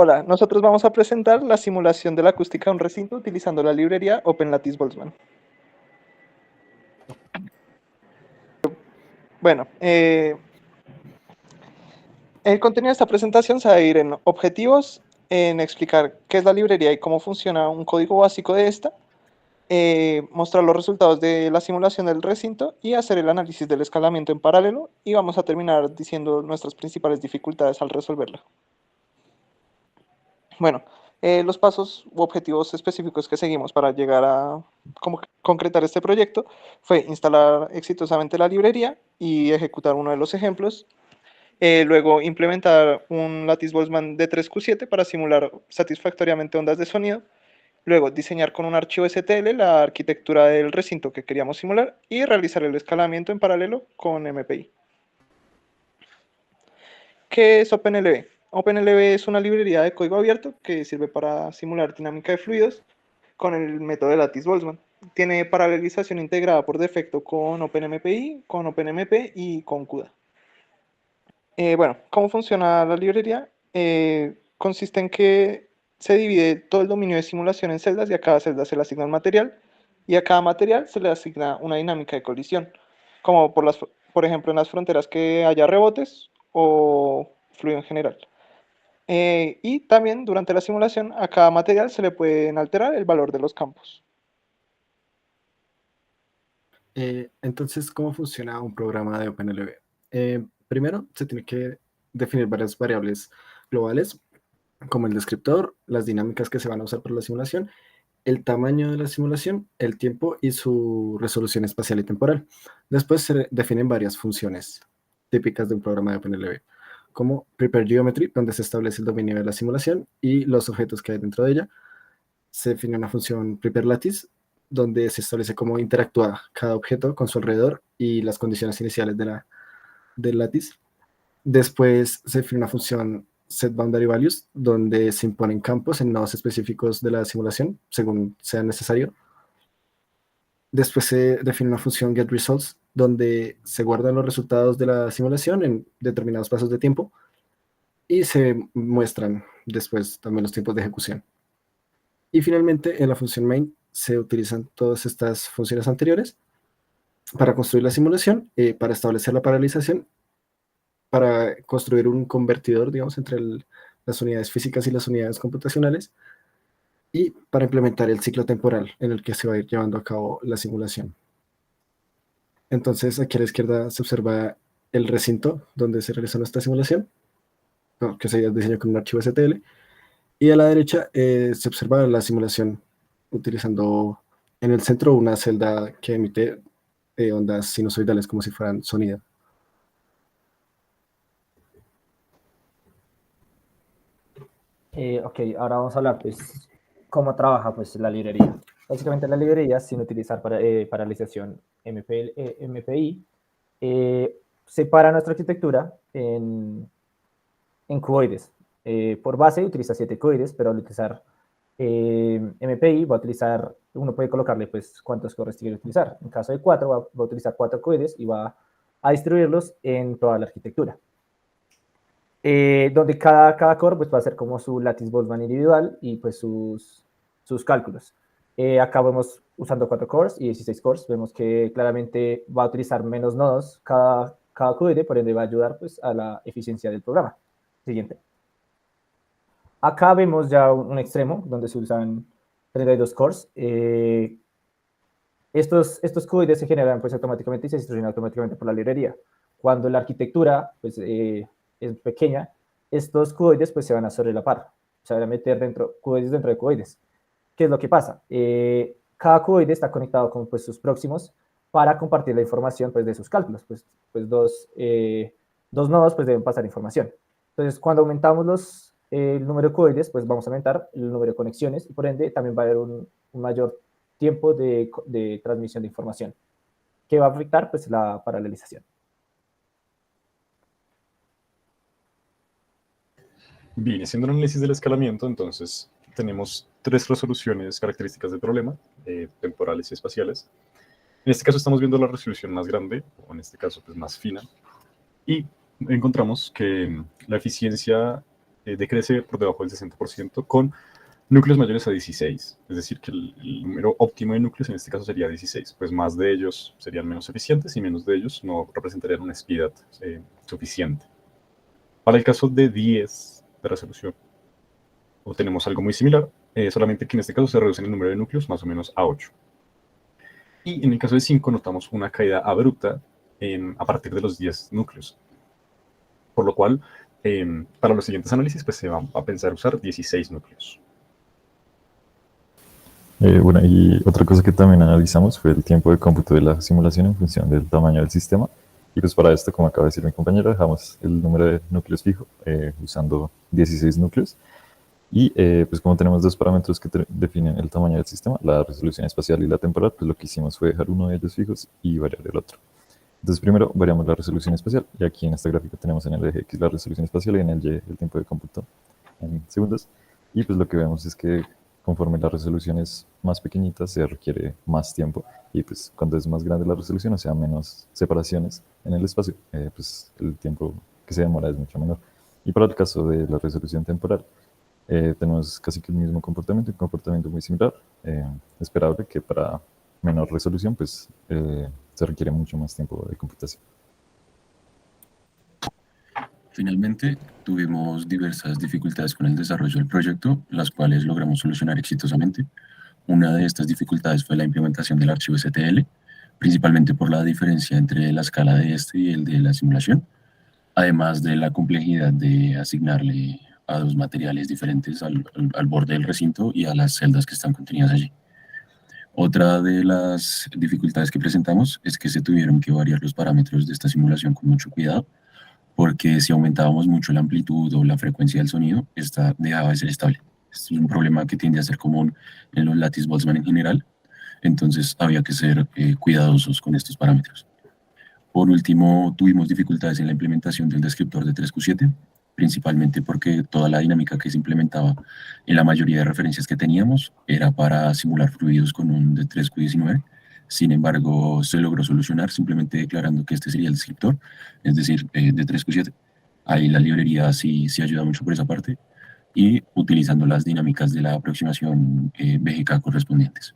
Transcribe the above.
Hola, nosotros vamos a presentar la simulación de la acústica de un recinto utilizando la librería OpenLattice Boltzmann. Bueno, el contenido de esta presentación se va a ir en objetivos, en explicar qué es la librería y cómo funciona un código básico de esta, mostrar los resultados de la simulación del recinto y hacer el análisis del escalamiento en paralelo, y vamos a terminar diciendo nuestras principales dificultades al resolverla. Bueno, los pasos u objetivos específicos que seguimos para llegar a concretar este proyecto fue instalar exitosamente la librería y ejecutar uno de los ejemplos. Luego implementar un Lattice Boltzmann D3Q7 para simular satisfactoriamente ondas de sonido. Luego diseñar con un archivo STL la arquitectura del recinto que queríamos simular y realizar el escalamiento en paralelo con MPI. ¿Qué es OpenLB? OpenLB es una librería de código abierto que sirve para simular dinámica de fluidos con el método de Lattice Boltzmann. Tiene paralelización integrada por defecto con OpenMPI, con OpenMP y con CUDA. Bueno, ¿cómo funciona la librería? Consiste en que se divide todo el dominio de simulación en celdas y a cada celda se le asigna un material y a cada material se le asigna una dinámica de colisión, como por ejemplo en las fronteras que haya rebotes o fluido en general. Y también durante la simulación a cada material se le pueden alterar el valor de los campos. Entonces, ¿cómo funciona un programa de OpenLB? Primero, se tiene que definir varias variables globales, como el descriptor, las dinámicas que se van a usar para la simulación, el tamaño de la simulación, el tiempo y su resolución espacial y temporal. Después se definen varias funciones típicas de un programa de OpenLB, como Prepare Geometry, donde se establece el dominio de la simulación y los objetos que hay dentro de ella. Se define una función Prepare Lattice, donde se establece cómo interactúa cada objeto con su alrededor y las condiciones iniciales del lattice. Después se define una función Set Boundary Values, donde se imponen campos en nodos específicos de la simulación, según sea necesario. Después se define una función Get Results, donde se guardan los resultados de la simulación en determinados pasos de tiempo y se muestran después también los tiempos de ejecución. Y finalmente, en la función main se utilizan todas estas funciones anteriores para construir la simulación, para establecer la paralización, para construir un convertidor, digamos, entre las unidades físicas y las unidades computacionales, y para implementar el ciclo temporal en el que se va a ir llevando a cabo la simulación. Entonces, aquí a la izquierda se observa el recinto donde se realizó nuestra simulación, que se diseñó con un archivo STL, y a la derecha se observa la simulación utilizando en el centro una celda que emite ondas sinusoidales como si fueran sonido. Ok, ahora vamos a hablar, pues, cómo trabaja, pues, la librería. Básicamente, la librería, sin utilizar paralización MPI, separa nuestra arquitectura en cuboides. Por base utiliza 7 cuboides, pero al utilizar MPI uno puede colocarle, pues, cuántos cores quiere utilizar. En caso de 4, va a utilizar 4 cuboides y va a distribuirlos en toda la arquitectura. Donde cada core pues, va a ser como su Lattice Boltzmann individual y pues sus cálculos. Acá vemos usando 4 cores y 16 cores, vemos que claramente va a utilizar menos nodos cada QD, por ende va a ayudar pues, a la eficiencia del programa. Siguiente. Acá vemos ya un extremo donde se usan 32 cores. Estos QID se generan pues, automáticamente y se distribuyen automáticamente por la librería. Cuando la arquitectura pues, es pequeña, estos cuboides pues, se van a sobrelapar, se van a meter cuboides dentro de cuboides. ¿Qué es lo que pasa? Cada cuboide está conectado con pues, sus próximos para compartir la información pues, de sus cálculos. Pues dos nodos pues, deben pasar información. Entonces, cuando aumentamos el número de cuboides, pues vamos a aumentar el número de conexiones y por ende también va a haber un mayor tiempo de transmisión de información, que va a afectar pues, la paralelización. Bien, haciendo un análisis del escalamiento, entonces tenemos 3 resoluciones características del problema, temporales y espaciales. En este caso estamos viendo la resolución más grande, o en este caso pues más fina, y encontramos que la eficiencia decrece por debajo del 60% con núcleos mayores a 16. Es decir, que el número óptimo de núcleos en este caso sería 16. Pues más de ellos serían menos eficientes y menos de ellos no representarían una speed suficiente. Para el caso de 10 de resolución, obtenemos algo muy similar, solamente que en este caso se reduce el número de núcleos más o menos a 8. Y en el caso de 5 notamos una caída abrupta a partir de los 10 núcleos. Por lo cual, para los siguientes análisis, pues se va a pensar usar 16 núcleos. Bueno, y otra cosa que también analizamos fue el tiempo de cómputo de la simulación en función del tamaño del sistema. Y pues para esto, como acaba de decir mi compañero, dejamos el número de núcleos fijo usando 16 núcleos. Y pues como tenemos dos parámetros que definen el tamaño del sistema, la resolución espacial y la temporal, pues lo que hicimos fue dejar uno de ellos fijos y variar el otro. Entonces primero variamos la resolución espacial, y aquí en esta gráfica tenemos en el eje X la resolución espacial y en el Y el tiempo de cómputo en segundos. Y pues lo que vemos es que conforme la resolución es más pequeñita se requiere más tiempo, y pues cuando es más grande la resolución, o sea menos separaciones en el espacio, pues el tiempo que se demora es mucho menor. Y para el caso de la resolución temporal, tenemos casi que el mismo comportamiento, un comportamiento muy similar, esperable que para menor resolución pues se requiere mucho más tiempo de computación. Finalmente, tuvimos diversas dificultades con el desarrollo del proyecto, las cuales logramos solucionar exitosamente. Una de estas dificultades fue la implementación del archivo STL, principalmente por la diferencia entre la escala de este y el de la simulación, además de la complejidad de asignarle a dos materiales diferentes al borde del recinto y a las celdas que están contenidas allí. Otra de las dificultades que presentamos es que se tuvieron que variar los parámetros de esta simulación con mucho cuidado, porque si aumentábamos mucho la amplitud o la frecuencia del sonido, esta dejaba de ser estable. Esto es un problema que tiende a ser común en los lattice Boltzmann en general, entonces había que ser cuidadosos con estos parámetros. Por último, tuvimos dificultades en la implementación del descriptor de 3Q7, principalmente porque toda la dinámica que se implementaba en la mayoría de referencias que teníamos era para simular fluidos con un de 3Q19. Sin embargo, se logró solucionar simplemente declarando que este sería el descriptor, es decir, de 3Q7. Ahí la librería sí ayuda mucho por esa parte, y utilizando las dinámicas de la aproximación BGK correspondientes.